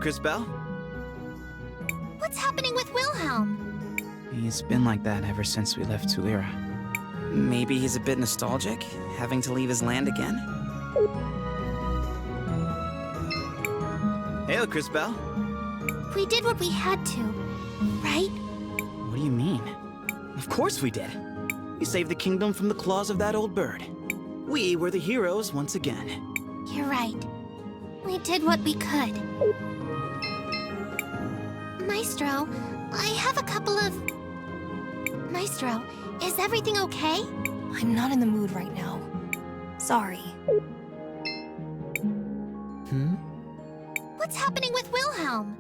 Crisbell? What's happening with Willhelm? He's been like that ever since we left Tulira. Maybe he's a bit nostalgic, having to leave his land again? Hey, Crisbell. We did what we had to, right? What do you mean? Of course we did. We saved the kingdom from the claws of that old bird. We were the heroes once again. You're right. We did what we could. Maestro, I have a couple of... Maestro, is everything okay? I'm not in the mood right now. Sorry. What's happening with Willhelm?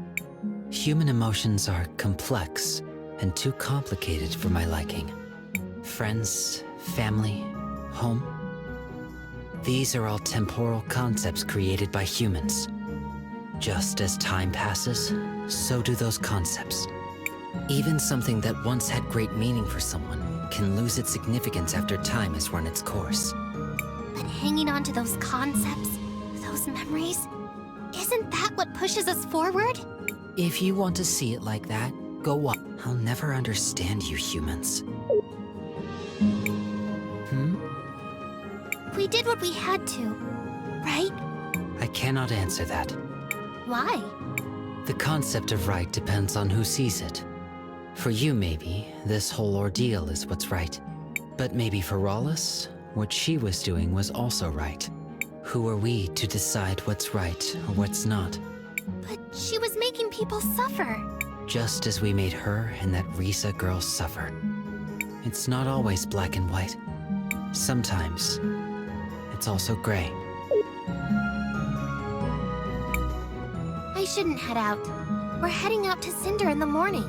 Human emotions are complex and too complicated for my liking. Friends, family, home. These are all temporal concepts created by humans. Just as time passes, so do those concepts. Even something that once had great meaning for someone can lose its significance after time has run its course. But hanging on to those concepts, those memories, isn't that what pushes us forward? If you want to see it like that, go on. I'll never understand you humans. We did what we had to, right? I cannot answer that. Why? The concept of right depends on who sees it. For you, maybe, this whole ordeal is what's right. But maybe for Rawless, what she was doing was also right. Who are we to decide what's right or what's not? But she was making people suffer. Just as we made her and that Risa girl suffer. It's not always black and white. Sometimes, it's also gray. I shouldn't head out. We're heading out to Cinder in the morning.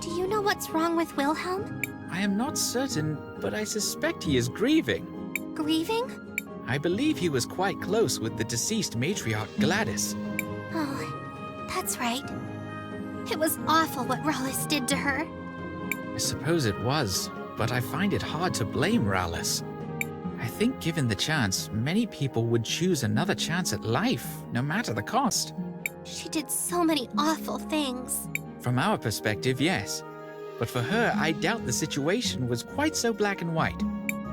Do you know what's wrong with Willhelm? I am not certain, but I suspect he is grieving. Grieving? I believe he was quite close with the deceased matriarch Gladys. Oh, that's right. It was awful what Rawless did to her. I suppose it was, but I find it hard to blame Rawless. I think given the chance, many people would choose another chance at life, no matter the cost. She did so many awful things. From our perspective, yes. But for her, I doubt the situation was quite so black and white.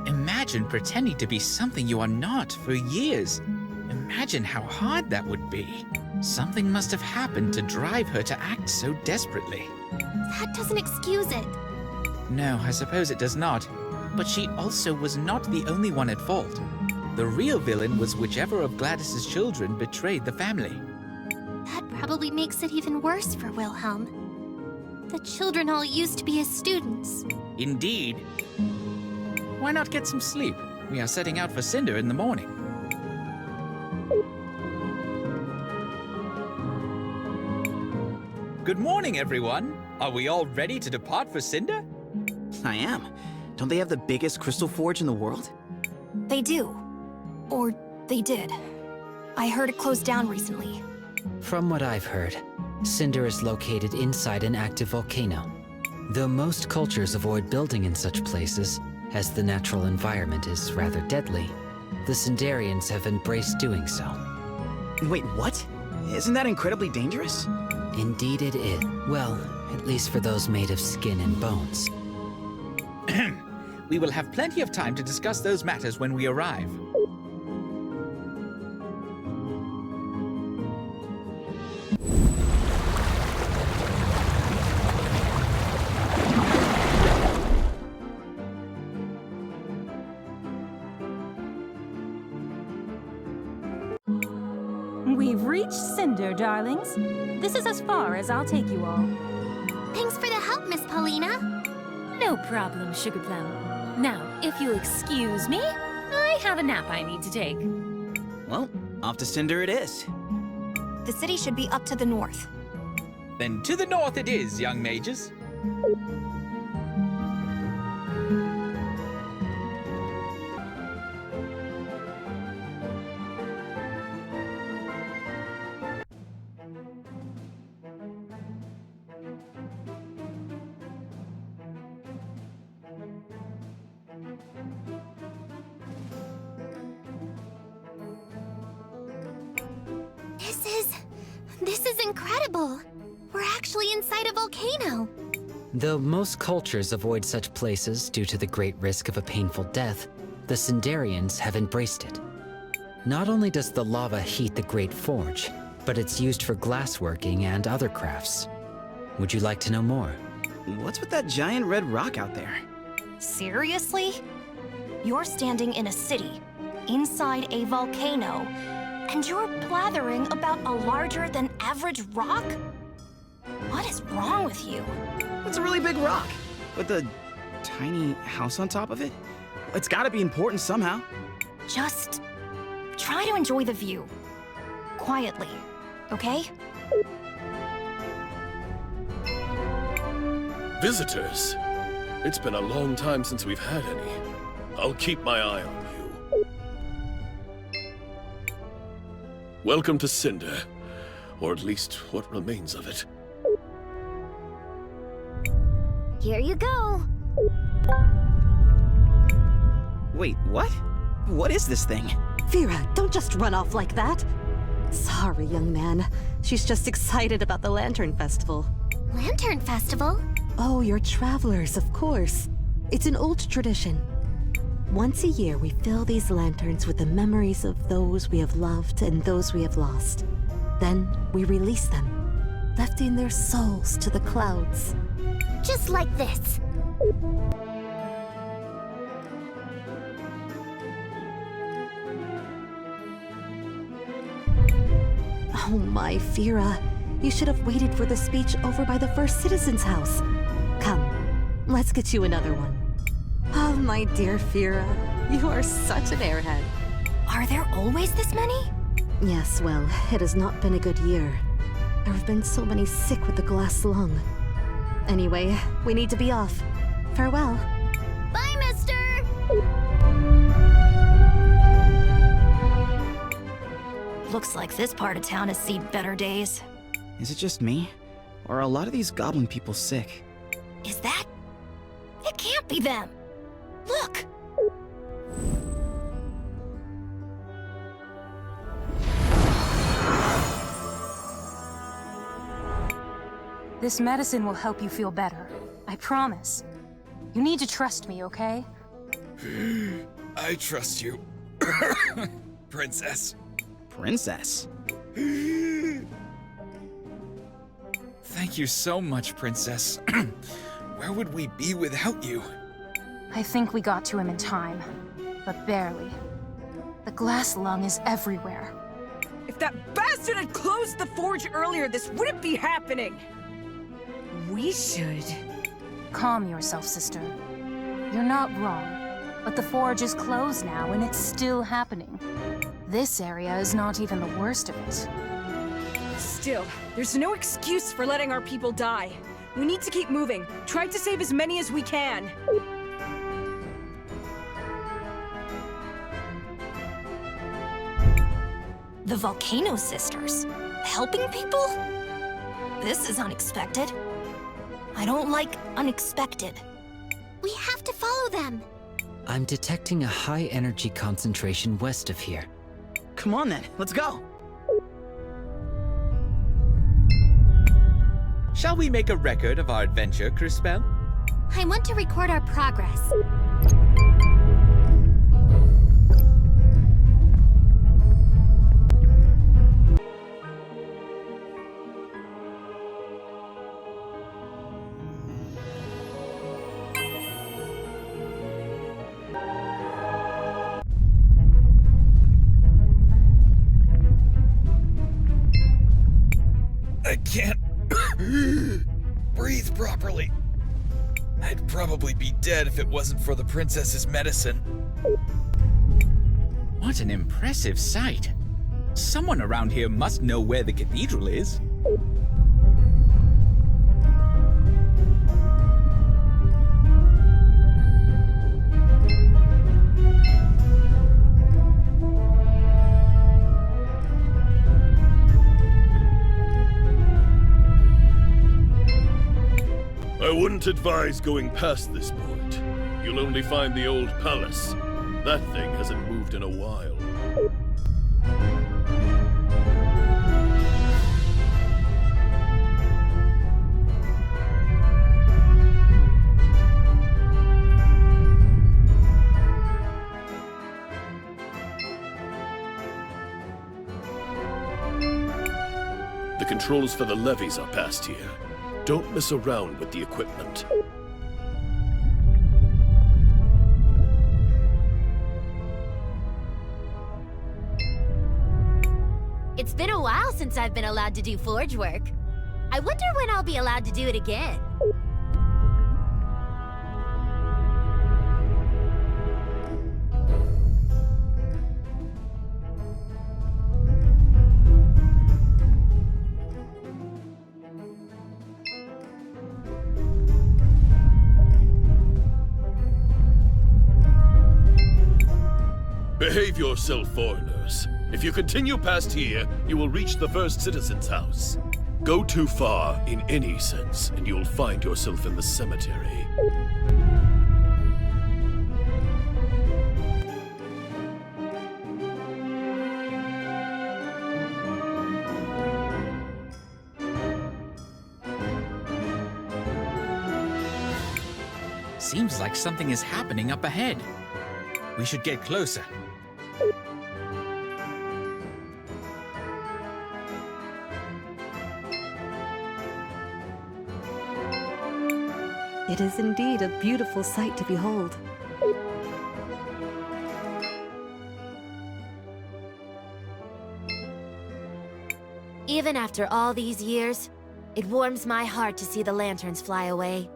Imagine pretending to be something you are not for years. Imagine how hard that would be. Something must have happened to drive her to act so desperately. That doesn't excuse it. No, I suppose it does not. But she also was not the only one at fault. The real villain was whichever of Gladys's children betrayed the family. That probably makes it even worse for Willhelm. The children all used to be his students. Indeed. Why not get some sleep? We are setting out for Cinder in the morning. Good morning, everyone. Are we all ready to depart for Cinder? I am. Don't they have the biggest crystal forge in the world? They do. Or they did. I heard it closed down recently. From what I've heard, Cinder is located inside an active volcano. Though most cultures avoid building in such places, as the natural environment is rather deadly, the Cinderians have embraced doing so. Wait, what? Isn't that incredibly dangerous? Indeed it is. Well, at least for those made of skin and bones. We will have plenty of time to discuss those matters when we arrive. We've reached Cinder, darlings. This is as far as I'll take you all. Thanks for the help, Miss Paulina. No problem, Sugar Plum. Now, if you'll excuse me, I have a nap I need to take. Well, off to Cinder it is. The city should be up to the north. Then to the north it is, young mages. This is incredible! We're actually inside a volcano! Though most cultures avoid such places due to the great risk of a painful death, the cinderians have embraced it. Not only does the lava heat the Great Forge, but it's used for glassworking and other crafts. Would you like to know more? What's with that giant red rock out there? Seriously? You're standing in a city, inside a volcano, and you're blathering about a larger-than-average rock? What is wrong with you? It's a really big rock, with a tiny house on top of it. It's gotta be important somehow. Just try to enjoy the view. Quietly, okay? Visitors. It's been a long time since we've had any. I'll keep my eye on you. Welcome to Cinder, or at least what remains of it. Here you go! Wait, what? What is this thing? Vera, don't just run off like that. Sorry, young man. She's just excited about the Lantern Festival. Lantern Festival? Oh, you're travelers, of course. It's an old tradition. Once a year, we fill these lanterns with the memories of those we have loved and those we have lost. Then, we release them, lifting their souls to the clouds. Just like this. Oh my, Vera. You should have waited for the speech over by the First Citizen's house. Come, let's get you another one. Oh, my dear Vera, you are such an airhead. Are there always this many? Yes, well, it has not been a good year. There have been so many sick with the glass lung. Anyway, we need to be off. Farewell. Bye, mister! Looks like this part of town has seen better days. Is it just me? Or are a lot of these goblin people sick? Is that? It can't be them! Look! This medicine will help you feel better. I promise. You need to trust me, okay? I trust you, Princess. Princess? Thank you so much, Princess. Where would we be without you? I think we got to him in time, but barely. The glass lung is everywhere. If that bastard had closed the forge earlier, this wouldn't be happening! We should... Calm yourself, sister. You're not wrong, but the forge is closed now and it's still happening. This area is not even the worst of it. Still, there's no excuse for letting our people die. We need to keep moving. Try to save as many as we can. The Volcano Sisters? Helping people? This is unexpected. I don't like unexpected. We have to follow them. I'm detecting a high energy concentration west of here. Come on then, let's go! Shall we make a record of our adventure, Crisbell? I want to record our progress. I can't breathe properly. I'd probably be dead if it wasn't for the princess's medicine. What an impressive sight. Someone around here must know where the cathedral is. I wouldn't advise going past this point. You'll only find the old palace. That thing hasn't moved in a while. controls for the levees are past here. Don't mess around with the equipment. It's been a while since I've been allowed to do forge work. I wonder when I'll be allowed to do it again. Behave yourself, foreigners. If you continue past here, you will reach the first citizen's house. Go too far in any sense, and you'll find yourself in the cemetery. Seems like something is happening up ahead. We should get closer. It is indeed a beautiful sight to behold. Even after all these years, it warms my heart to see the lanterns fly away.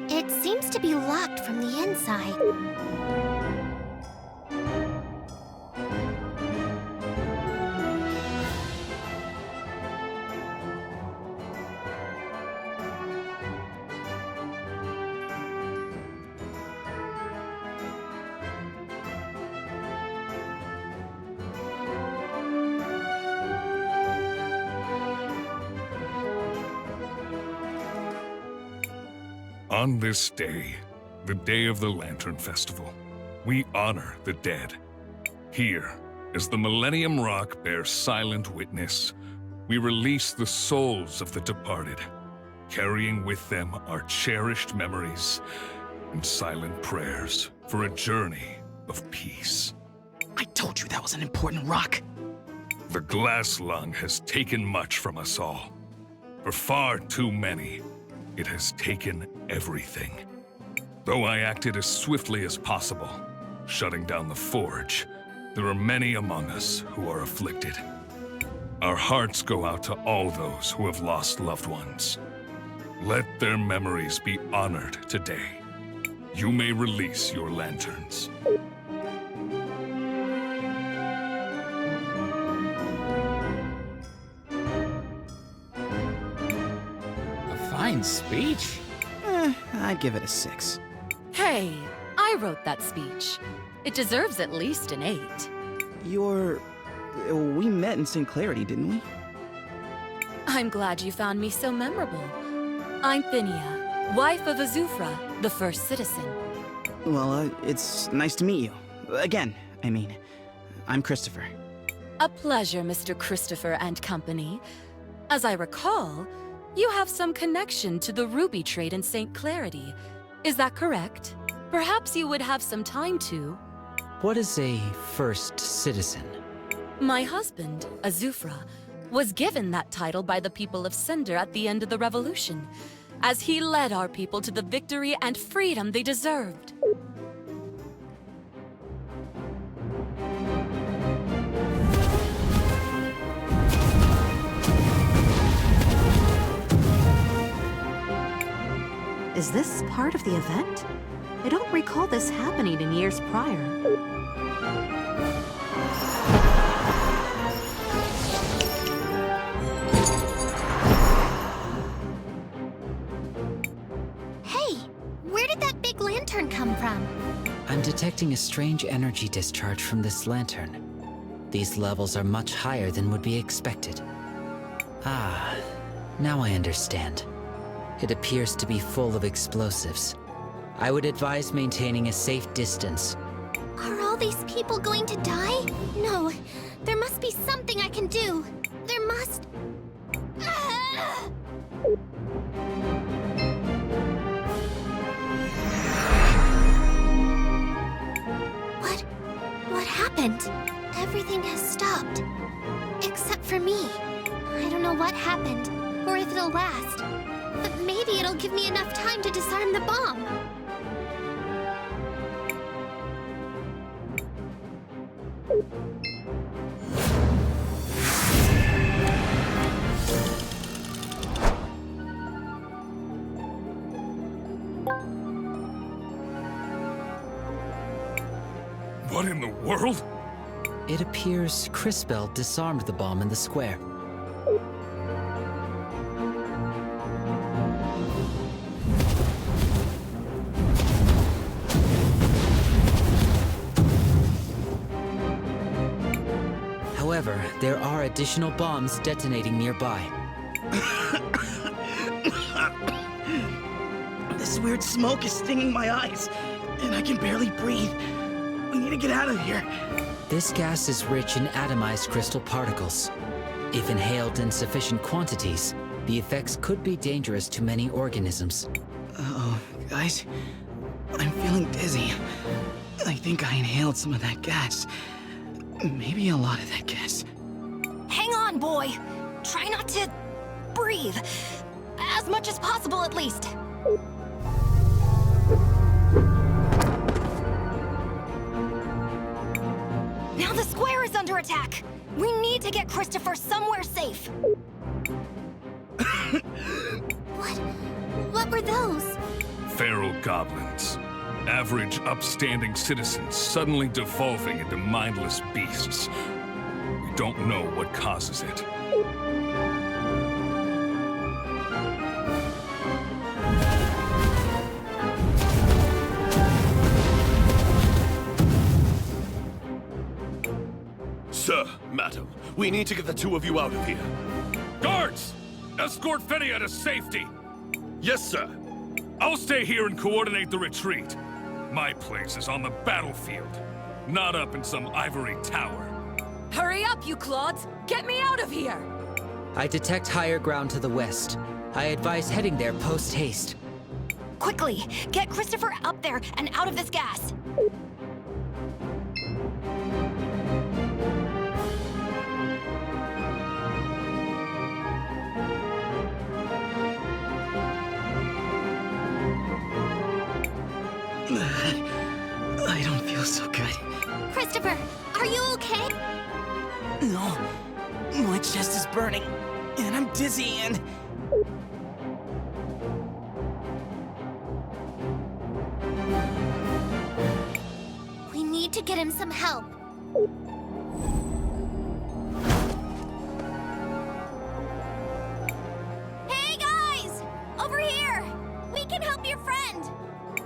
It seems to be locked from the inside. On this day, the day of the Lantern Festival, we honor the dead. Here, as the Millennium Rock bears silent witness, we release the souls of the departed, carrying with them our cherished memories and silent prayers for a journey of peace. I told you that was an important rock. The glass lung has taken much from us all. For far too many, it has taken everything. Though I acted as swiftly as possible, shutting down the forge, there are many among us who are afflicted. Our hearts go out to all those who have lost loved ones. Let their memories be honored today. You may release your lanterns. Fine speech. I'd give it a 6. Hey, I wrote that speech. It deserves at least an 8. We met in St. Clarity, didn't we? I'm glad you found me so memorable. I'm Phinia, wife of Azufra, the first citizen. Well, it's nice to meet you. Again, I mean. I'm Christopher. A pleasure, Mr. Christopher and company. As I recall, you have some connection to the ruby trade in St. Clarity. Is that correct? Perhaps you would have some time to... What is a first citizen? My husband, Azufra, was given that title by the people of Cinder at the end of the revolution, as he led our people to the victory and freedom they deserved. Is this part of the event? I don't recall this happening in years prior. lantern come from? I'm detecting a strange energy discharge from this lantern. These levels are much higher than would be expected. Ah, now I understand. It appears to be full of explosives. I would advise maintaining a safe distance. Are all these people going to die? No, there must be something I can do. There must... Ah! What happened? Everything has stopped. Except for me. I don't know what happened, or if it'll last. But maybe it'll give me enough time to disarm the bomb. What in the world? It appears Crisbell disarmed the bomb in the square. However, there are additional bombs detonating nearby. This weird smoke is stinging my eyes, and I can barely breathe. We need to get out of here. This gas is rich in atomized crystal particles. If inhaled in sufficient quantities, the effects could be dangerous to many organisms. Uh-oh, guys. I'm feeling dizzy. I think I inhaled some of that gas. Maybe a lot of that gas. Hang on, boy. Try not to breathe. As much as possible, at least. Now the square is under attack. We need to get Christopher somewhere safe. What were those? Feral goblins. Average, upstanding citizens suddenly devolving into mindless beasts. We don't know what causes it. Sir, madam, we need to get the two of you out of here. Guards! Escort Finia to safety! Yes, sir. I'll stay here and coordinate the retreat. My place is on the battlefield, not up in some ivory tower. Hurry up, you clods! Get me out of here! I detect higher ground to the west. I advise heading there post-haste. Quickly, get Christopher up there and out of this gas. I don't feel so good. Christopher, are you okay? No, my chest is burning, and I'm dizzy, and... We need to get him some help. Hey, guys! Over here! We can help your friend!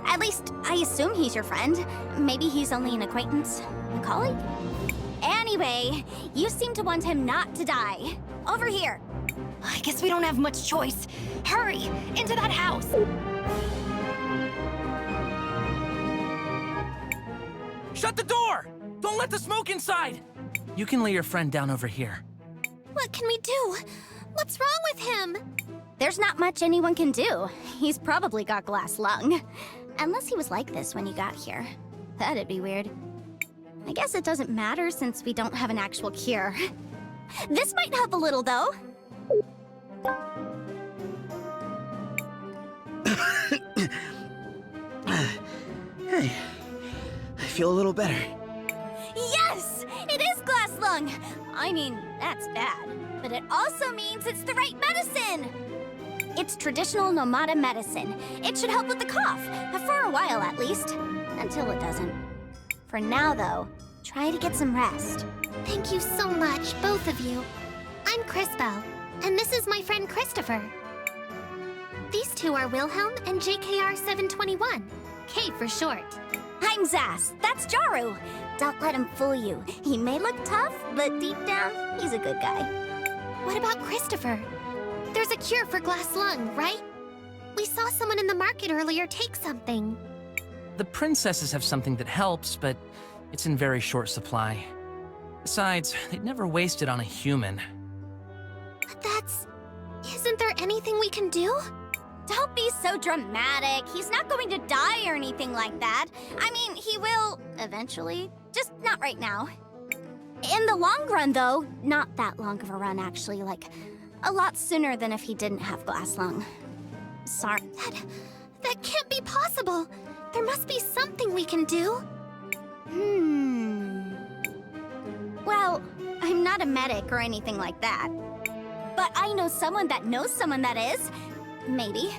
At least, I assume he's your friend. Maybe he's only an acquaintance. A colleague? Anyway, you seem to want him not to die. Over here. I guess we don't have much choice. Hurry! Into that house! Shut the door! Don't let the smoke inside! You can lay your friend down over here. What can we do? What's wrong with him? There's not much anyone can do. He's probably got glass lung. Unless he was like this when you got here. That'd be weird. I guess it doesn't matter since we don't have an actual cure. This might help a little, though. Hey, I feel a little better. Yes! It is glass lung! I mean, that's bad. But it also means it's the right medicine! It's traditional Nomada medicine. It should help with the cough, for a while at least. Until it doesn't. For now, though, try to get some rest. Thank you so much, both of you. I'm Crisbell, and this is my friend Christopher. These two are Willhelm and JKR 721. K for short. I'm Zaz. That's Jaru. Don't let him fool you. He may look tough, but deep down, he's a good guy. What about Christopher? There's a cure for glass lung, right? We saw someone in the market earlier take something. The princesses have something that helps, but it's in very short supply. Besides, they'd never waste it on a human. But isn't there anything we can do? Don't be so dramatic. He's not going to die or anything like that. I mean, he will eventually, just not right now. In the long run, though, not that long of a run, actually, like a lot sooner than if he didn't have glass lung. Sorry. That can't be possible. There must be something we can do. Well, I'm not a medic or anything like that. But I know someone that knows someone that is. Maybe.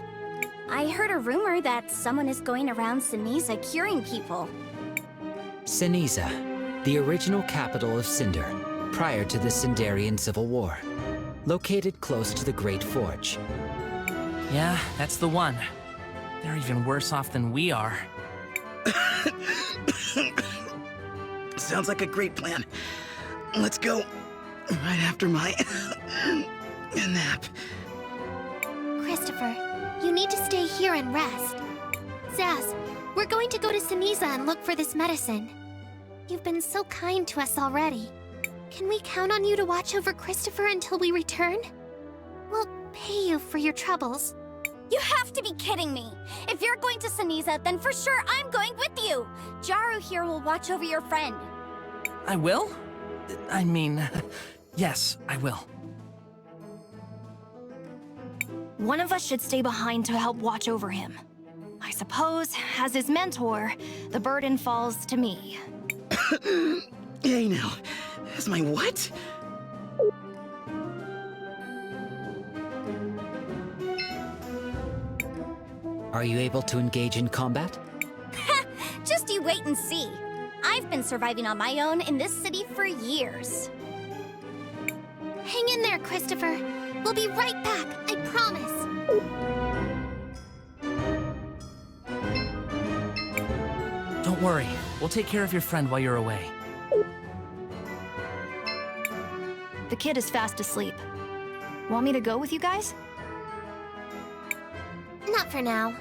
I heard a rumor that someone is going around Ceniza curing people. Ceniza, the original capital of Cinder, prior to the Cinderian Civil War. Located close to the Great Forge. Yeah, that's the one. They're even worse off than we are. Sounds like a great plan. Let's go. Right after my nap. Christopher, you need to stay here and rest. Zaz, we're going to go to Ceniza and look for this medicine. You've been so kind to us already. Can we count on you to watch over Christopher until we return? We'll pay you for your troubles. You have to be kidding me. If you're going to Ceniza, then for sure I'm going with you. Jaru here will watch over your friend. I will? I mean, yes, I will. One of us should stay behind to help watch over him. I suppose, as his mentor, the burden falls to me. Hey now, as my what? Are you able to engage in combat? Just you wait and see. I've been surviving on my own in this city for years. Hang in there, Christopher. We'll be right back, I promise. Don't worry. We'll take care of your friend while you're away. The kid is fast asleep. Want me to go with you guys? Not for now.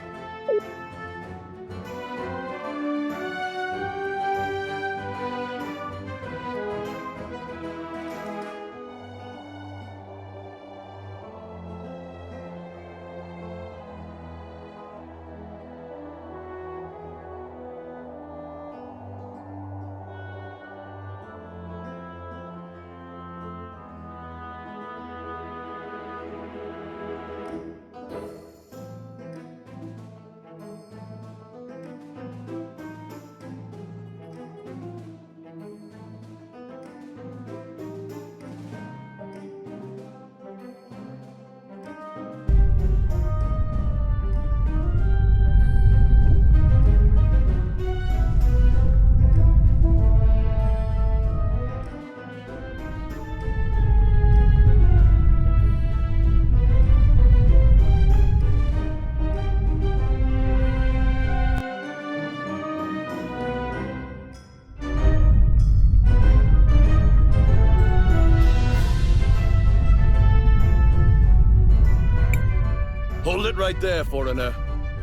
Hold it right there, foreigner.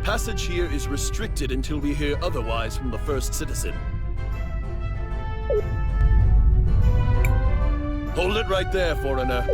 Passage here is restricted until we hear otherwise from the first citizen. Hold it right there, foreigner.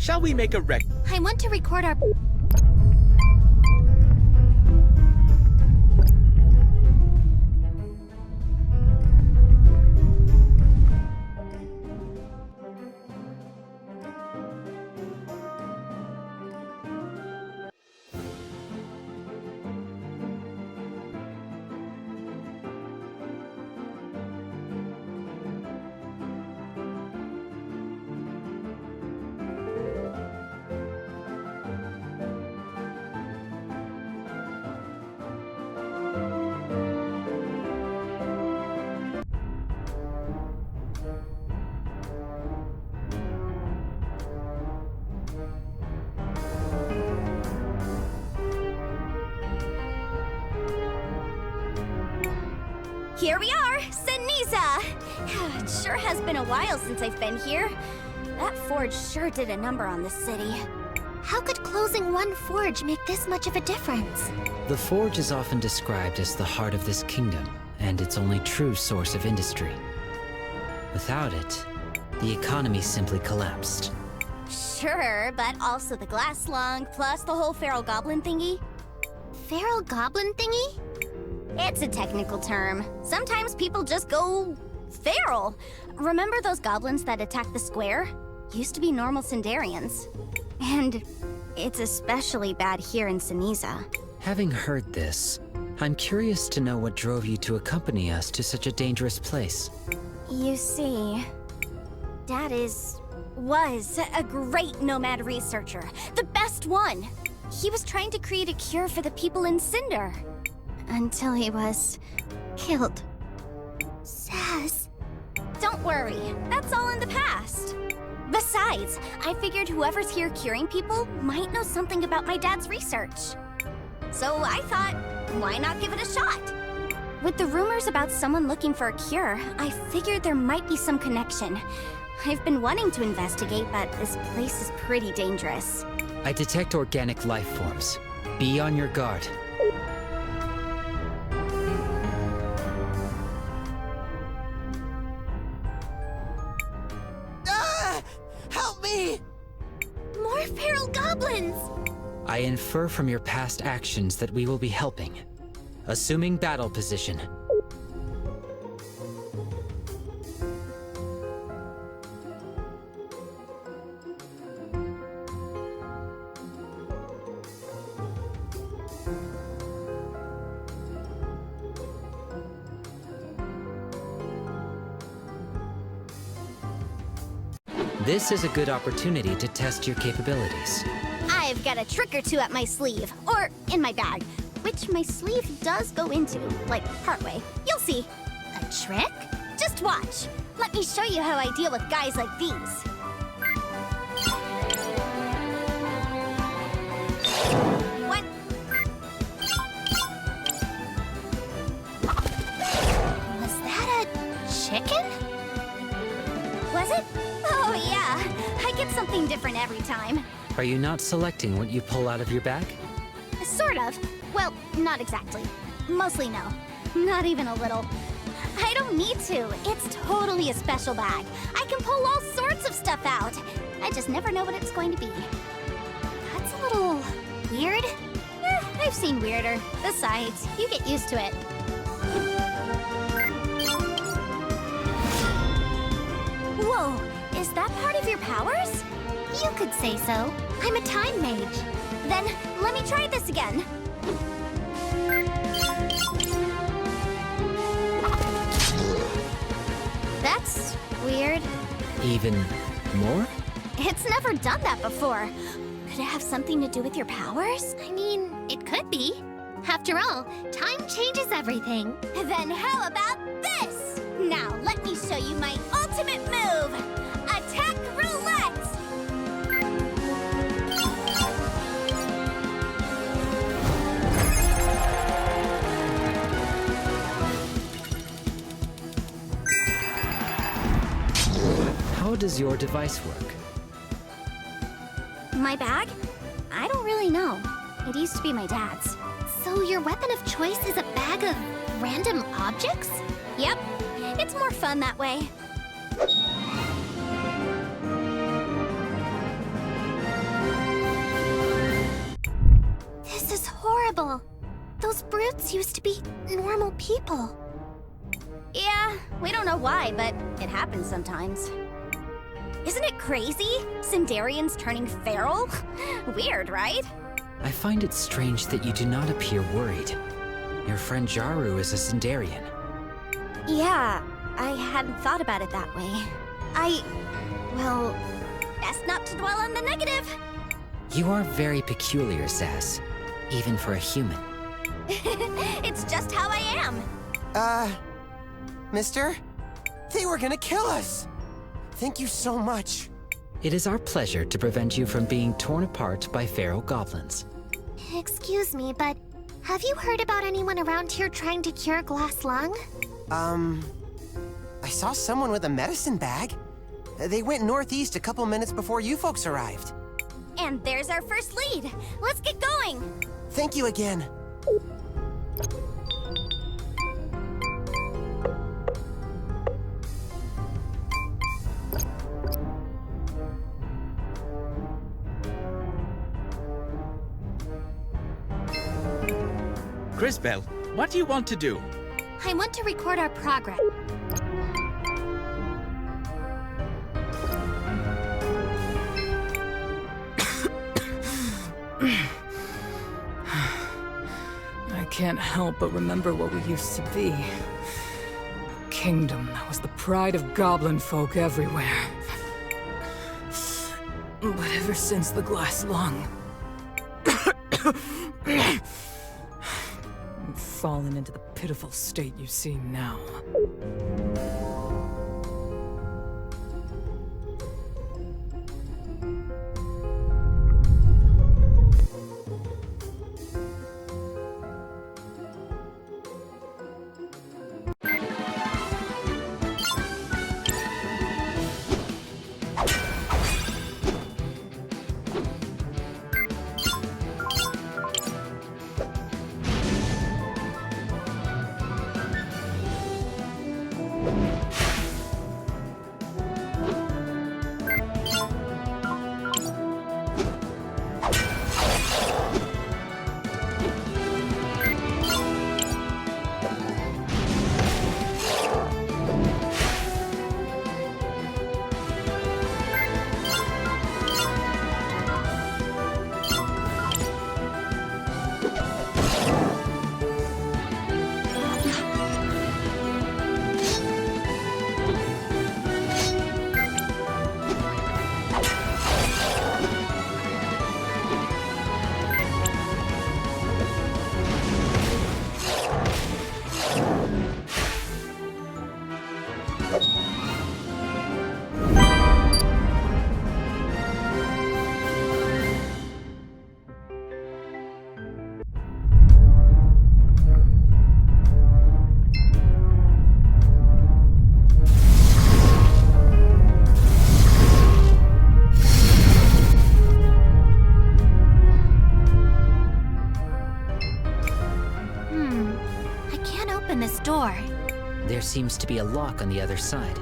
Shall we make a rec? I want to record our... Here we are, Ceniza! It sure has been a while since I've been here. That forge sure did a number on the city. How could closing one forge make this much of a difference? The forge is often described as the heart of this kingdom, and its only true source of industry. Without it, the economy simply collapsed. Sure, but also the glass lung, plus the whole feral goblin thingy. Feral goblin thingy? It's a technical term. Sometimes people just go feral. Remember those goblins that attacked the square? Used to be normal cinderians. And it's especially bad here in Ceniza. Having heard this, I'm curious to know what drove you to accompany us to such a dangerous place. You see, Dad was a great nomad researcher. The best one. He was trying to create a cure for the people in Cinder. Until he was killed. Sass. Don't worry, that's all in the past. Besides, I figured whoever's here curing people might know something about my dad's research. So I thought, why not give it a shot? With the rumors about someone looking for a cure, I figured there might be some connection. I've been wanting to investigate, but this place is pretty dangerous. I detect organic life forms. Be on your guard. Help me! More feral goblins! I infer from your past actions that we will be helping. Assuming battle position. This is a good opportunity to test your capabilities. I've got a trick or two up my sleeve, or in my bag, which my sleeve does go into, like partway. You'll see. A trick? Just watch. Let me show you how I deal with guys like these. What? Was that a chicken? Was it? Oh yeah, I get something different every time. Are you not selecting what you pull out of your bag? Sort of. Well, not exactly. Mostly no. Not even a little. I don't need to. It's totally a special bag. I can pull all sorts of stuff out. I just never know what it's going to be. That's a little weird. I've seen weirder. Besides, you get used to it. Whoa, is that part of your powers? You could say so. I'm a time mage. Then let me try this again. That's weird. Even more? It's never done that before. Could it have something to do with your powers? I mean, it could be. After all, time changes everything. Then how about this? Now let me show you my ultimate move. Attack roulette! How does your device work? My bag? I don't really know. It used to be my dad's. So your weapon of choice is a bag of random objects? Yep. It's more fun that way. This is horrible. Those brutes used to be normal people. Yeah, we don't know why, but it happens sometimes. Isn't it crazy? Cinderians turning feral? Weird, right? I find it strange that you do not appear worried. Your friend Jaru is a Cinderian. Yeah, I hadn't thought about it that way. Well, best not to dwell on the negative. You are very peculiar, Sass. Even for a human. It's just how I am. Mister? They were gonna kill us! Thank you so much. It is our pleasure to prevent you from being torn apart by feral goblins. Excuse me, but have you heard about anyone around here trying to cure glass lung? I saw someone with a medicine bag. They went northeast a couple minutes before you folks arrived. And there's our first lead. Let's get going. Thank you again. Crisbell, what do you want to do? I want to record our progress. I can't help but remember what we used to be. A kingdom that was the pride of goblin folk everywhere. But ever since the glass lung, you've fallen into the pitiful state you see now. There seems to be a lock on the other side.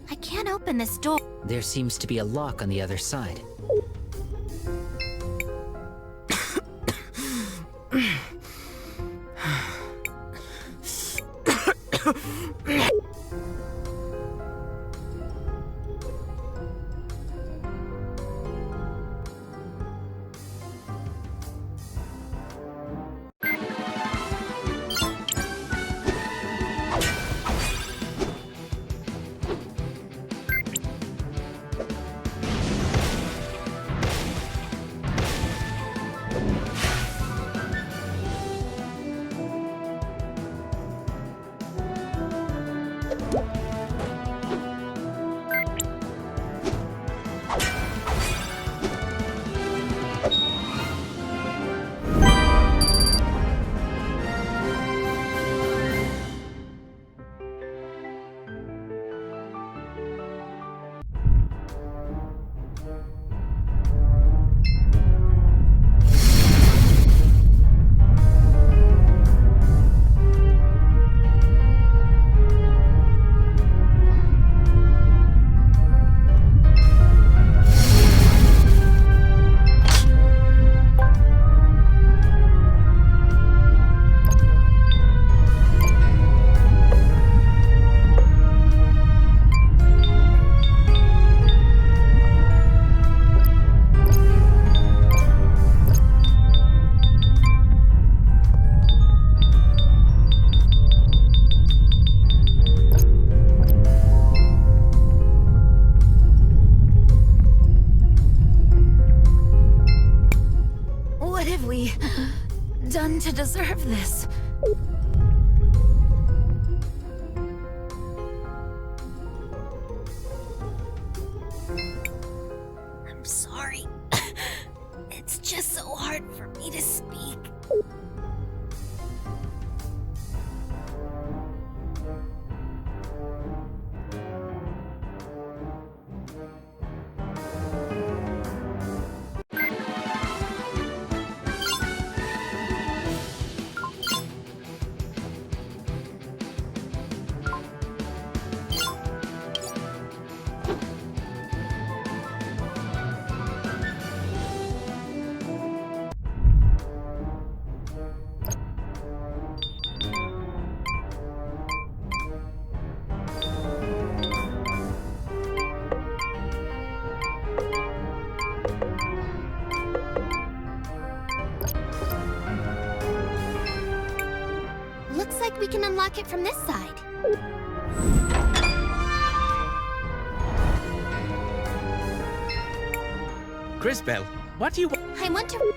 I can't open this door. There seems to be a lock on the other side. deserve this. I'm sorry. It's just so hard for me to speak. Looks like we can unlock it from this side. Crisbell, what do you want? I want to...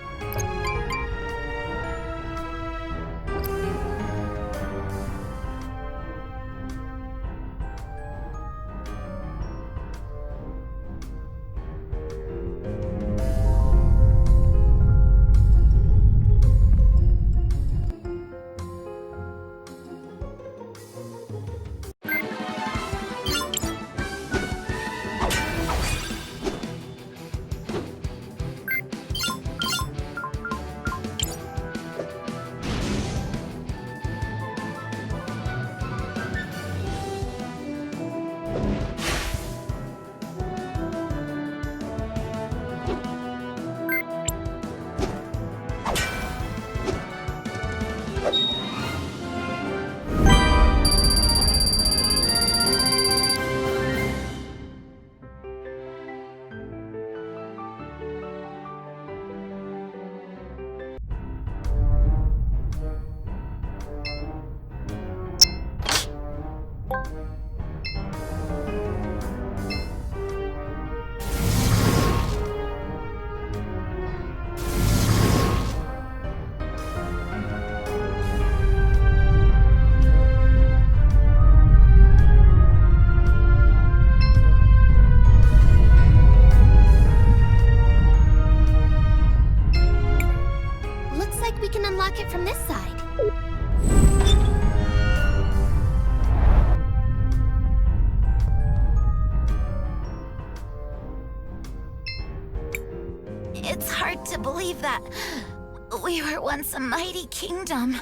unlock it from this side. It's hard to believe that we were once a mighty kingdom.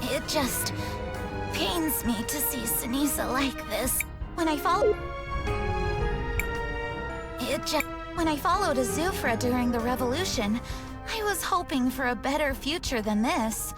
It just pains me to see ceniza like this. When I followed Azufra during the revolution, I was hoping for a better future than this.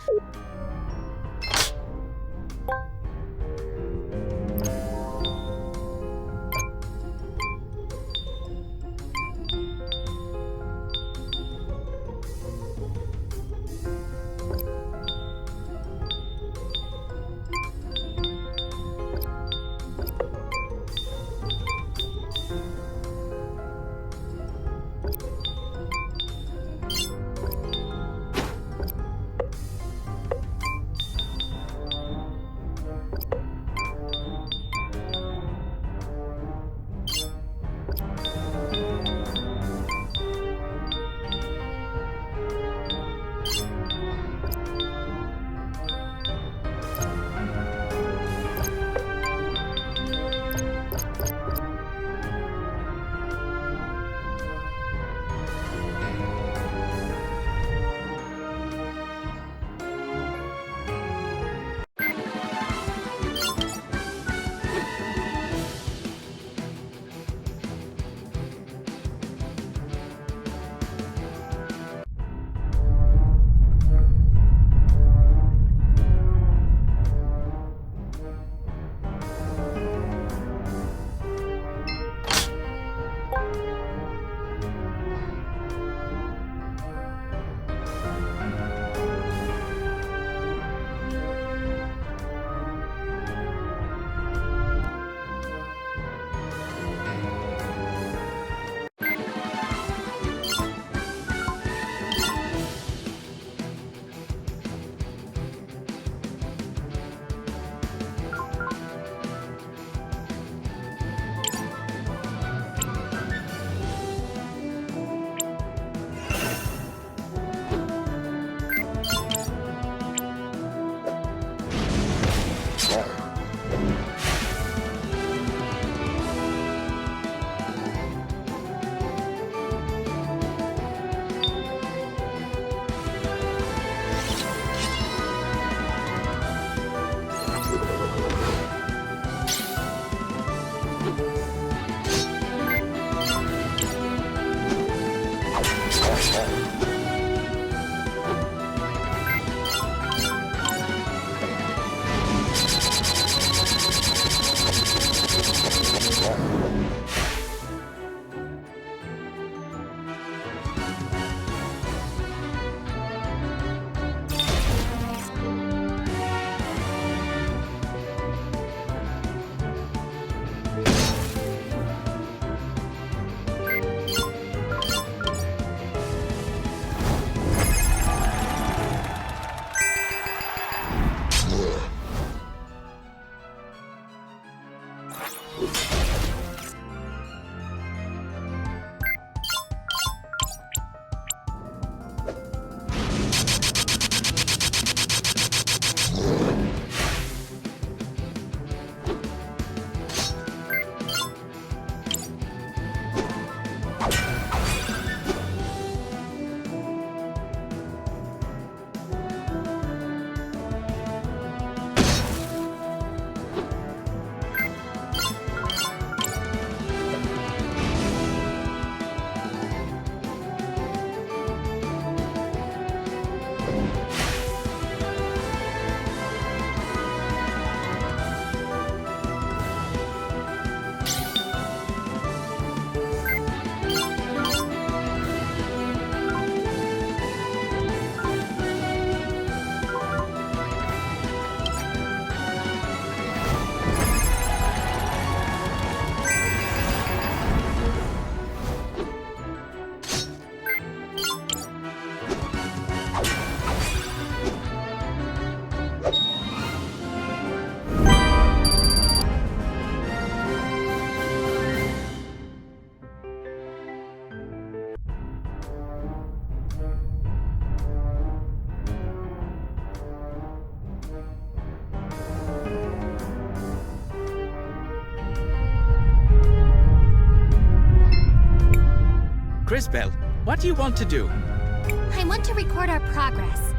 Crisbell, what do you want to do? I want to record our progress.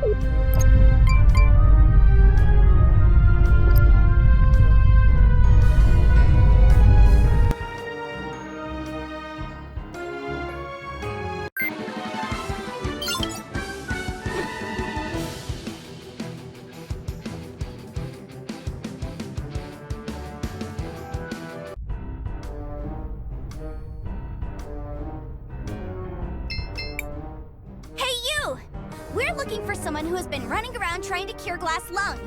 We're looking for someone who has been running around trying to cure glass lung.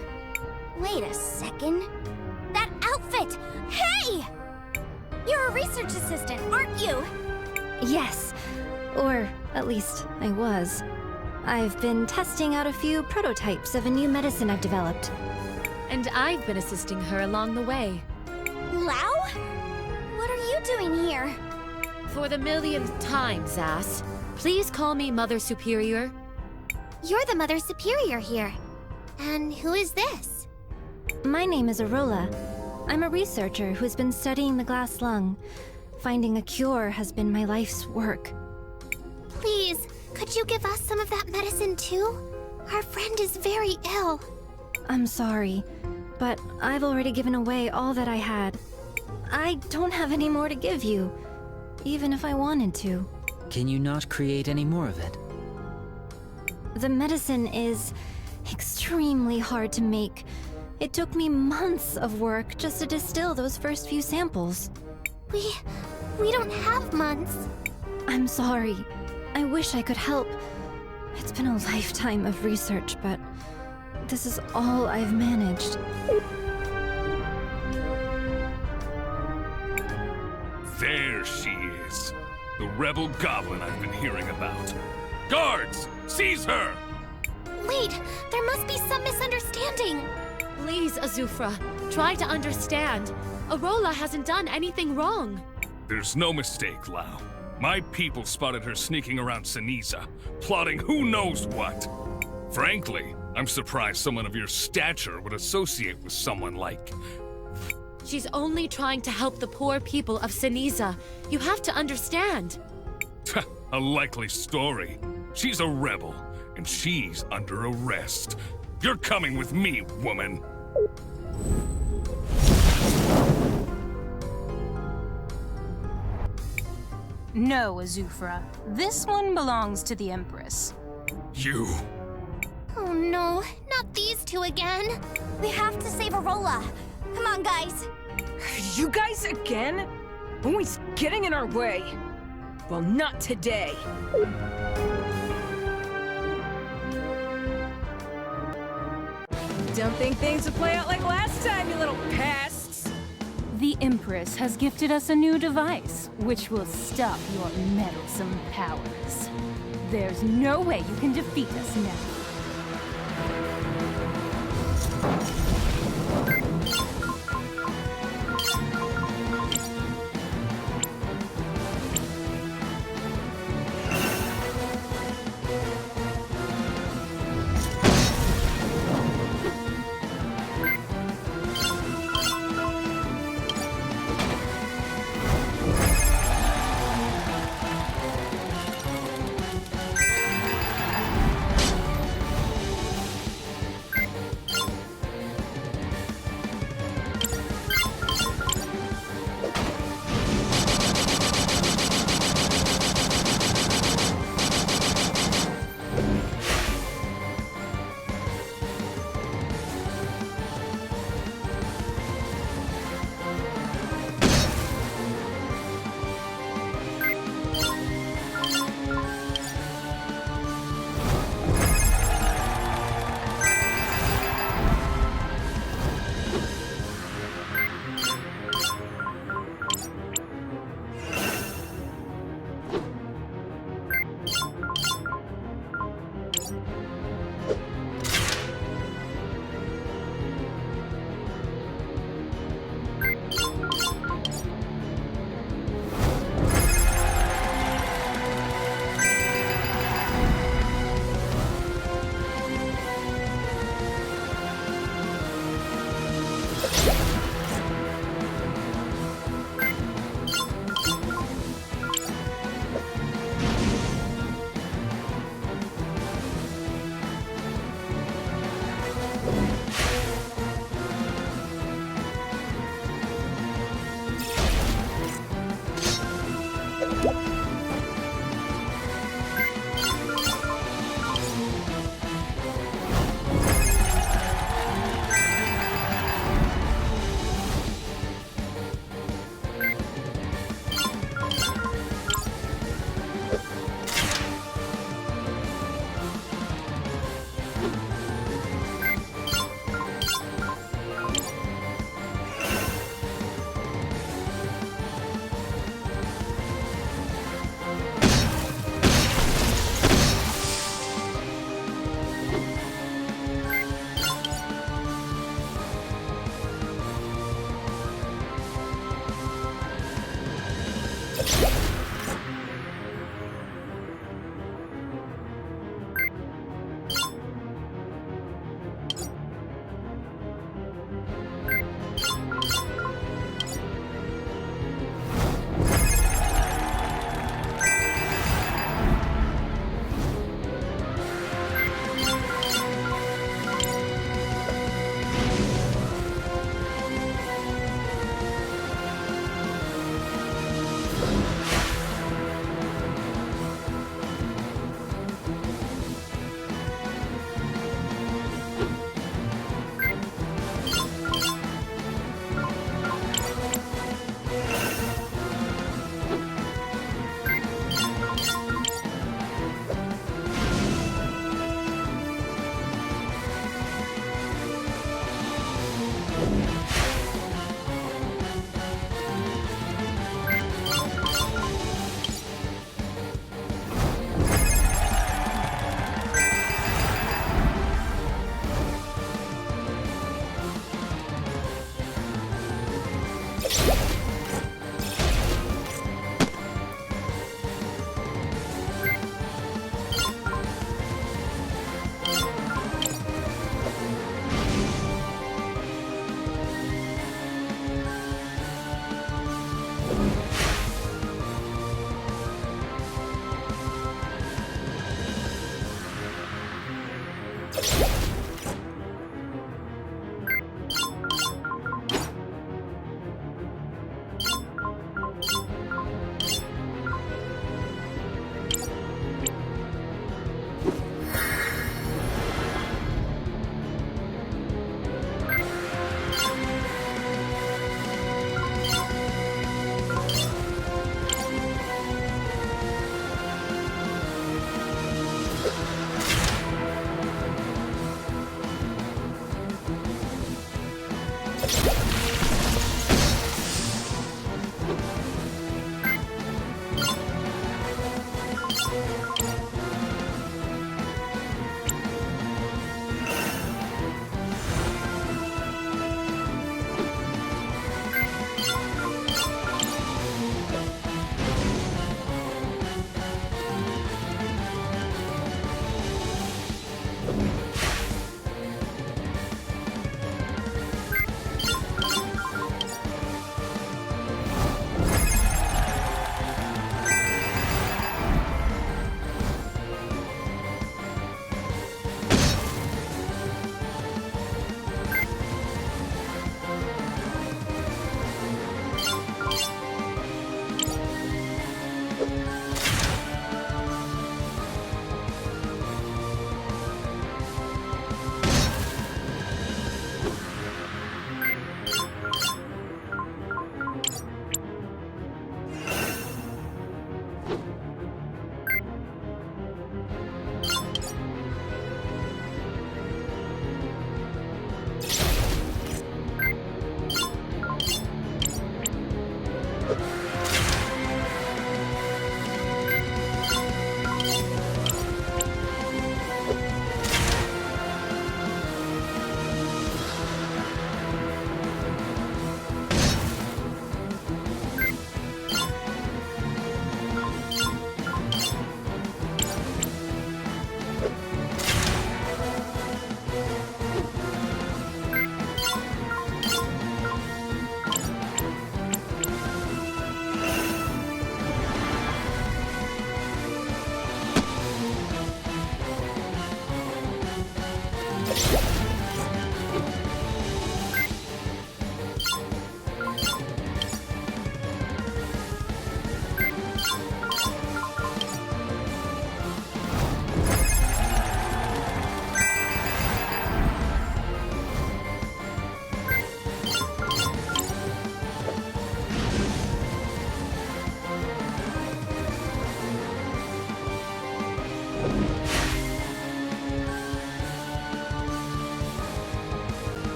Wait a second. That outfit! Hey! You're a research assistant, aren't you? Yes. Or, at least, I was. I've been testing out a few prototypes of a new medicine I've developed. And I've been assisting her along the way. Lao? What are you doing here? For the millionth time, Zas, please call me Mother Superior. You're the Mother Superior here. And who is this? My name is Arola. I'm a researcher who's been studying the glass lung. Finding a cure has been my life's work. Please, could you give us some of that medicine too? Our friend is very ill. I'm sorry, but I've already given away all that I had. I don't have any more to give you, even if I wanted to. Can you not create any more of it? The medicine is extremely hard to make. It took me months of work just to distill those first few samples. We don't have months. I'm sorry. I wish I could help. It's been a lifetime of research, but this is all I've managed. There she is. The rebel goblin I've been hearing about. Guards! Seize her! Wait, there must be some misunderstanding. Please, Azufra, try to understand. Arola hasn't done anything wrong. There's no mistake, Lao. My people spotted her sneaking around Ceniza, plotting who knows what. Frankly, I'm surprised someone of your stature would associate with someone like... She's only trying to help the poor people of Ceniza. You have to understand. A likely story. She's a rebel, and she's under arrest. You're coming with me, woman. No, Azufra. This one belongs to the Empress. You... Oh no, not these two again. We have to save Arola. Come on, guys. You guys again? Always getting in our way. Well, not today. Don't think things will play out like last time, you little pests! The Empress has gifted us a new device, which will stop your meddlesome powers. There's no way you can defeat us now.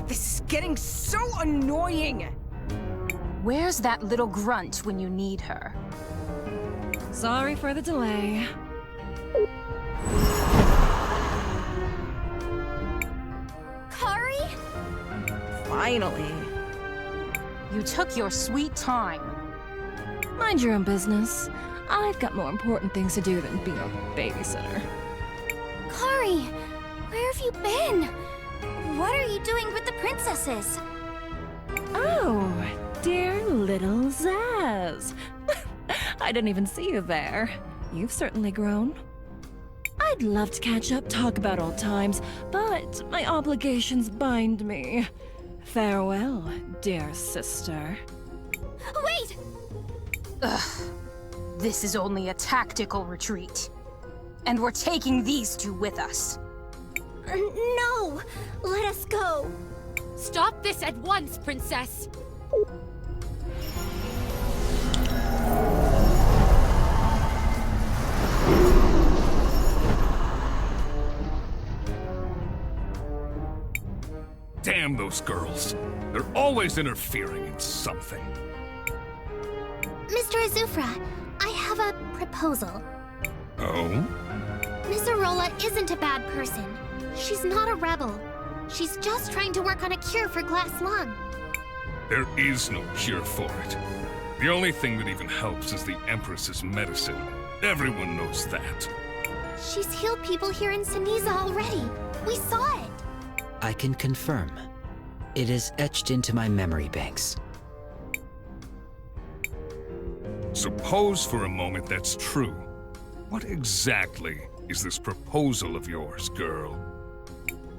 This is getting so annoying! Where's that little grunt when you need her? Sorry for the delay. Kari? Finally. You took your sweet time. Mind your own business. I've got more important things to do than being a babysitter. Kari, where have you been? What are you doing with the princesses? Oh, dear little Zaz. I didn't even see you there. You've certainly grown. I'd love to catch up, talk about old times, but my obligations bind me. Farewell, dear sister. Wait! Ugh. This is only a tactical retreat. And we're taking these two with us. No! Let us go! Stop this at once, princess! Damn those girls. They're always interfering in something. Mr. Azufra, I have a proposal. Oh? Miss Arola isn't a bad person. She's not a rebel. She's just trying to work on a cure for glass lung. There is no cure for it. The only thing that even helps is the Empress's medicine. Everyone knows that. She's healed people here in Ceniza already. We saw it. I can confirm. It is etched into my memory banks. Suppose for a moment that's true. What exactly is this proposal of yours, girl?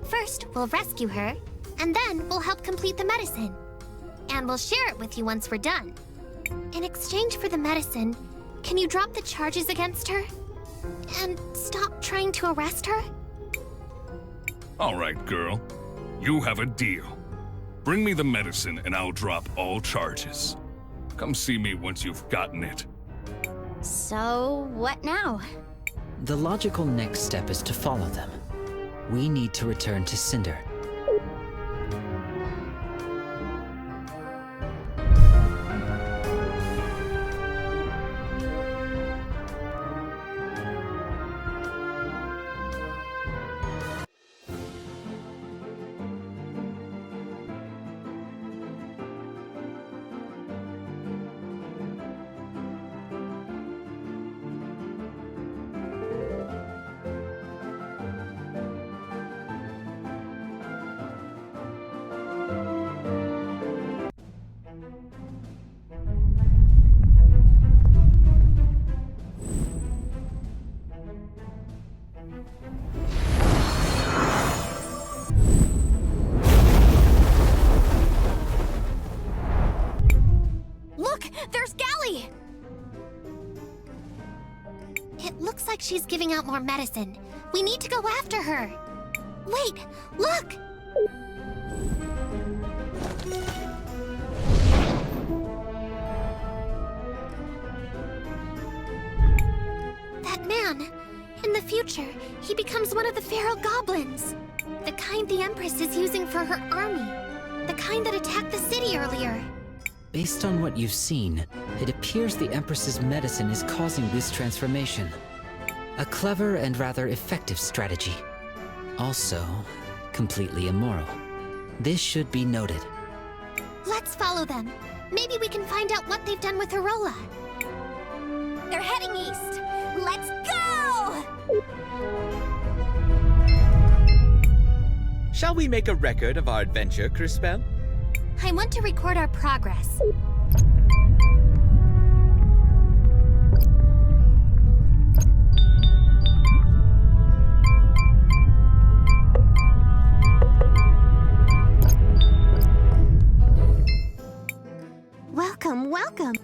First, we'll rescue her, and then we'll help complete the medicine. And we'll share it with you once we're done. In exchange for the medicine, can you drop the charges against her? And stop trying to arrest her? All right, girl. You have a deal. Bring me the medicine and I'll drop all charges. Come see me once you've gotten it. So, what now? The logical next step is to follow them. We need to return to Cinder. She's giving out more medicine. We need to go after her. Wait, look! future, he becomes one of the feral goblins. The kind the Empress is using for her army. The kind that attacked the city earlier. Based on what you've seen, it appears the Empress's medicine is causing this transformation. A clever and rather effective strategy. Also, completely immoral. This should be noted. Let's follow them. Maybe we can find out what they've done with Arola. They're heading east. Let's go! Shall we make a record of our adventure, Crisbell? I want to record our progress. Welcome, welcome.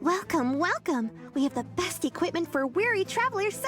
Welcome, welcome. We have the best equipment for weary travelers.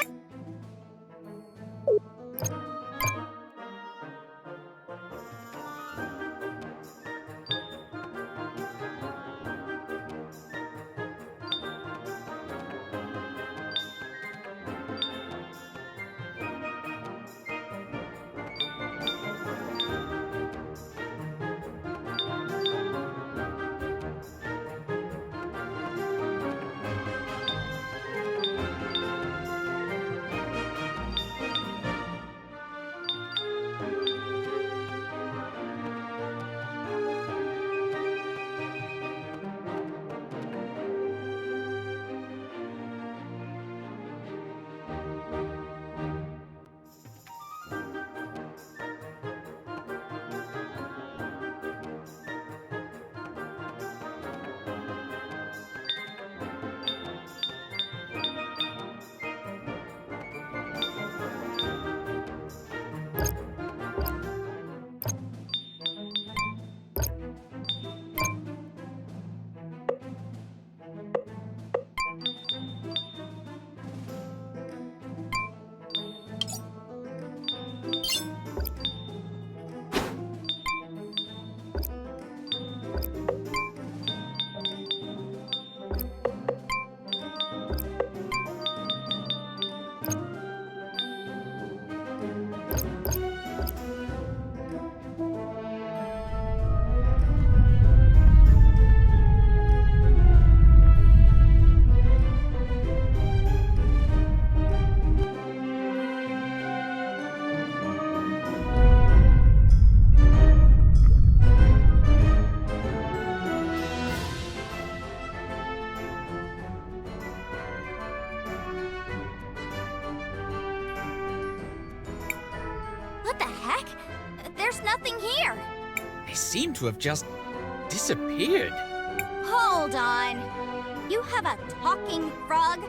What the heck? There's nothing here. They seem to have just disappeared. Hold on. You have a talking frog?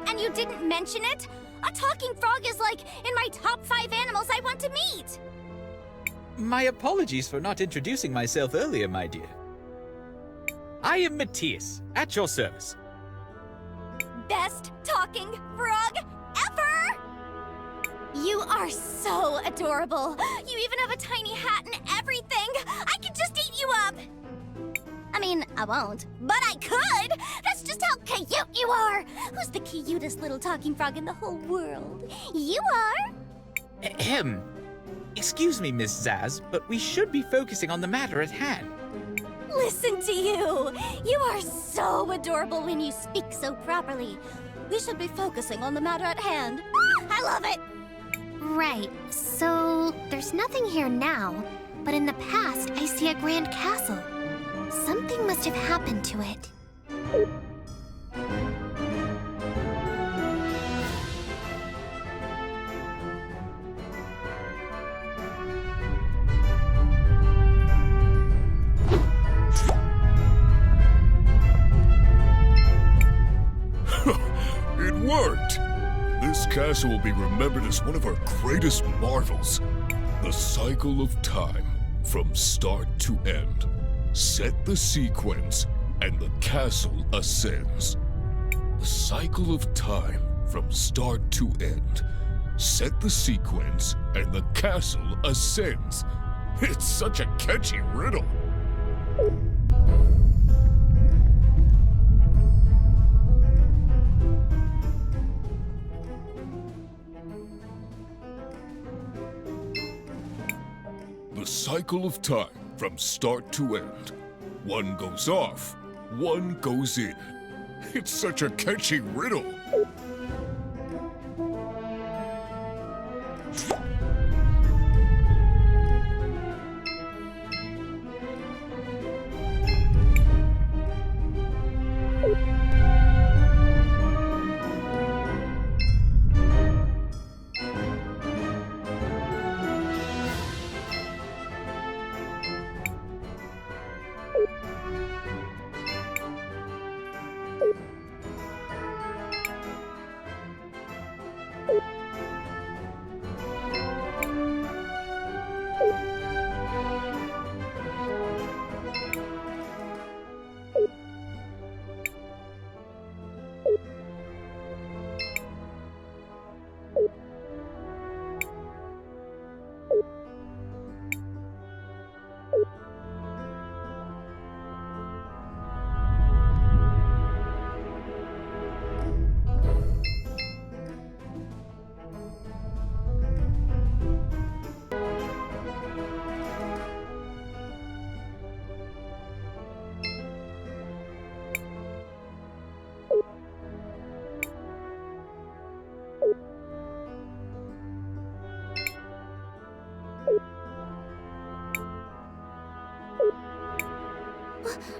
And you didn't mention it? A talking frog is like in my top 5 animals I want to meet. My apologies for not introducing myself earlier, my dear. I am Matthias, at your service. Best talking frog ever! You are so adorable. You even have a tiny hat and everything. I could just eat you up. I mean, I won't, but I could. That's just how cute you are. Who's the cutest little talking frog in the whole world? You are. Ahem. Excuse me, Miss Zaz, but we should be focusing on the matter at hand. Listen to you. You are so adorable when you speak so properly. We should be focusing on the matter at hand. I love it. Right, so there's nothing here now, but in the past I see a grand castle. Something must have happened to it. This castle will be remembered as one of our greatest marvels. The cycle of time, from start to end. Set the sequence, and the castle ascends. The cycle of time, from start to end. Set the sequence, and the castle ascends. It's such a catchy riddle. The cycle of time, from start to end. One goes off, one goes in. It's such a catchy riddle.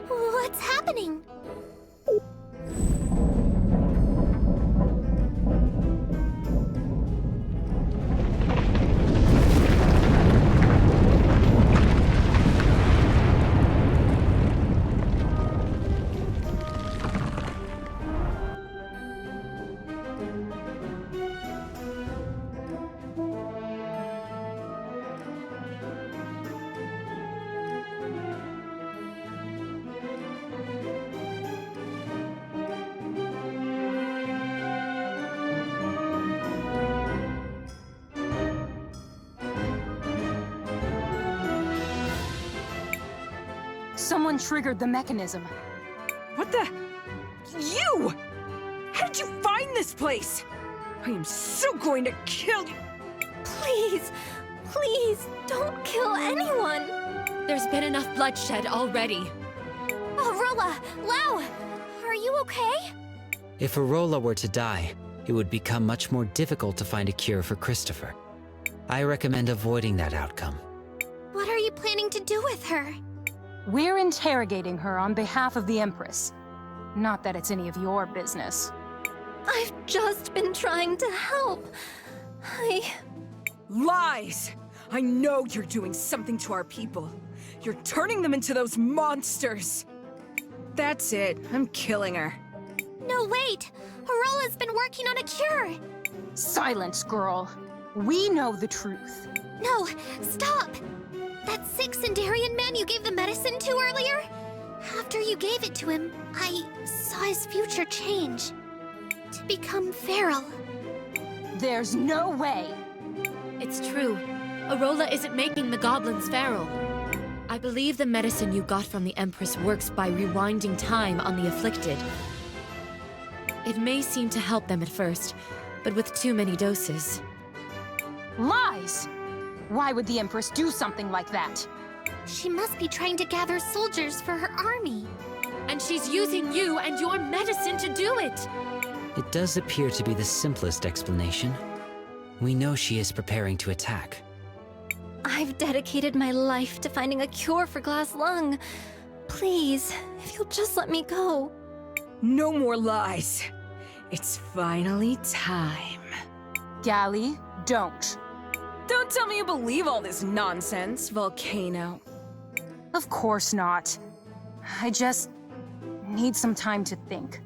What's happening? Someone triggered the mechanism. What the? You! How did you find this place? I am so going to kill you! Please, please, don't kill anyone! There's been enough bloodshed already. Arola, Lau, are you okay? If Arola were to die, it would become much more difficult to find a cure for Cristopher. I recommend avoiding that outcome. What are you planning to do with her? We're interrogating her on behalf of the Empress. Not that it's any of your business. I've just been trying to help. Lies! I know you're doing something to our people. You're turning them into those monsters. That's it. I'm killing her. No, wait! Arola's been working on a cure! Silence, girl. We know the truth. No, stop! That sick Cinderian man you gave the medicine to earlier? After you gave it to him, I saw his future change. To become feral. There's no way! It's true. Arola isn't making the goblins feral. I believe the medicine you got from the Empress works by rewinding time on the afflicted. It may seem to help them at first, but with too many doses. Lies! Why would the Empress do something like that? She must be trying to gather soldiers for her army. And she's using you and your medicine to do it! It does appear to be the simplest explanation. We know she is preparing to attack. I've dedicated my life to finding a cure for glass lung. Please, if you'll just let me go. No more lies. It's finally time. Galley, don't. Don't tell me you believe all this nonsense, Volcano. Of course not. I just need some time to think.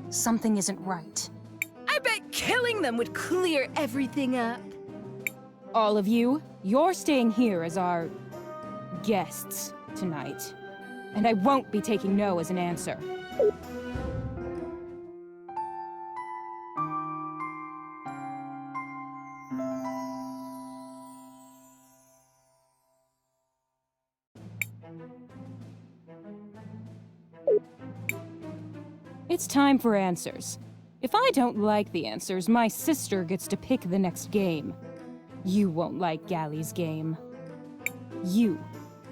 Something isn't right. I I bet killing them would clear everything up. All of you, you're staying here as our guests tonight. And I won't be taking no as an answer. It's time for answers. If I don't like the answers, my sister gets to pick the next game. You won't like Galley's game. You,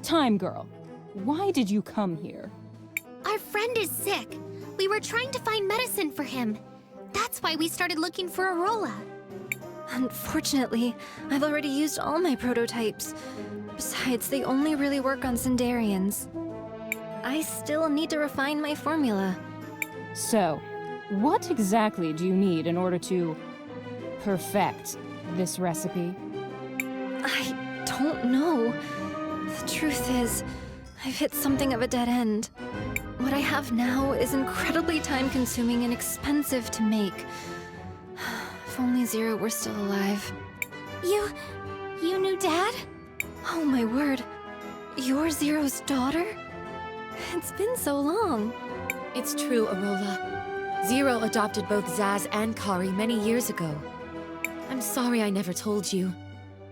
Time Girl, why did you come here? Our friend is sick. We were trying to find medicine for him. That's why we started looking for Arola. Unfortunately, I've already used all my prototypes. Besides, they only really work on cinderians. I still need to refine my formula. So, what exactly do you need in order to perfect this recipe? I don't know. The truth is, I've hit something of a dead end. What I have now is incredibly time-consuming and expensive to make. If only Zero were still alive. You knew Dad? Oh my word. You're Zero's daughter? It's been so long. It's true, Arola. Zero adopted both Zaz and Kari many years ago. I'm sorry I never told you.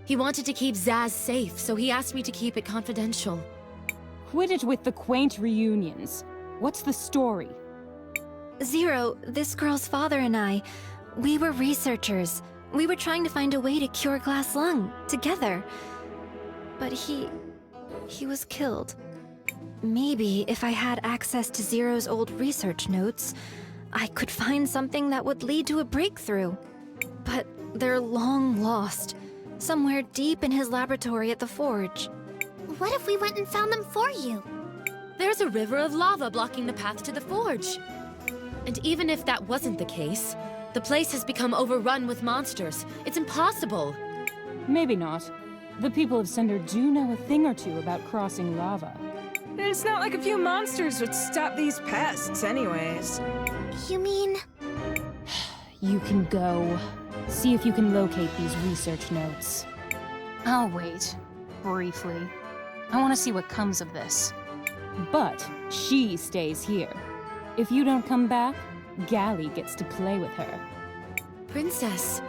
He wanted to keep Zaz safe, so he asked me to keep it confidential. Quit it with the quaint reunions. What's the story? Zero, this girl's father and I, we were researchers. We were trying to find a way to cure glass lung, together. But he was killed. Maybe if I had access to Zero's old research notes, I could find something that would lead to a breakthrough. But they're long lost, somewhere deep in his laboratory at the forge. What if we went and found them for you? There's a river of lava blocking the path to the forge. And even if that wasn't the case, the place has become overrun with monsters. It's impossible. Maybe not. The people of Cinder do know a thing or two about crossing lava. It's not like a few monsters would stop these pests anyways. You mean... You can go. See if you can locate these research notes. I'll wait. Briefly. I want to see what comes of this. But she stays here. If you don't come back, Galley gets to play with her. Princess.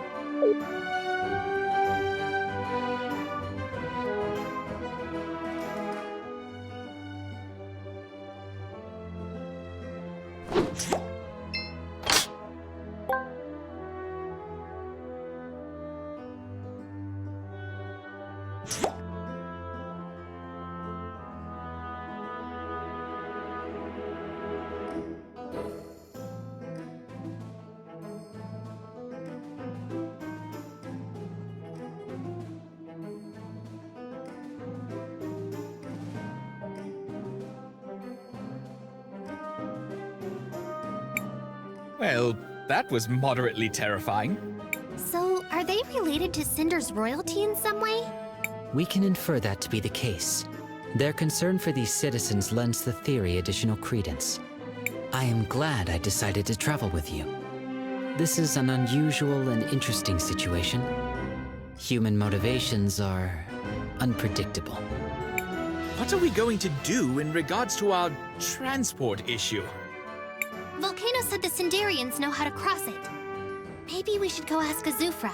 Well, that was moderately terrifying. So, are they related to Cinder's royalty in some way? We can infer that to be the case. Their concern for these citizens lends the theory additional credence. I am glad I decided to travel with you. This is an unusual and interesting situation. Human motivations are unpredictable. What are we going to do in regards to our transport issue? Volcano said the Cinderians know how to cross it. Maybe we should go ask Azufra.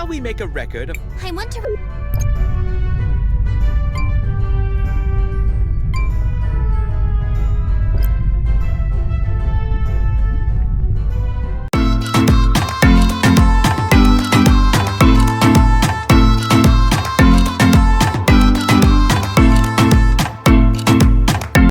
Shall we make a record of... I want to...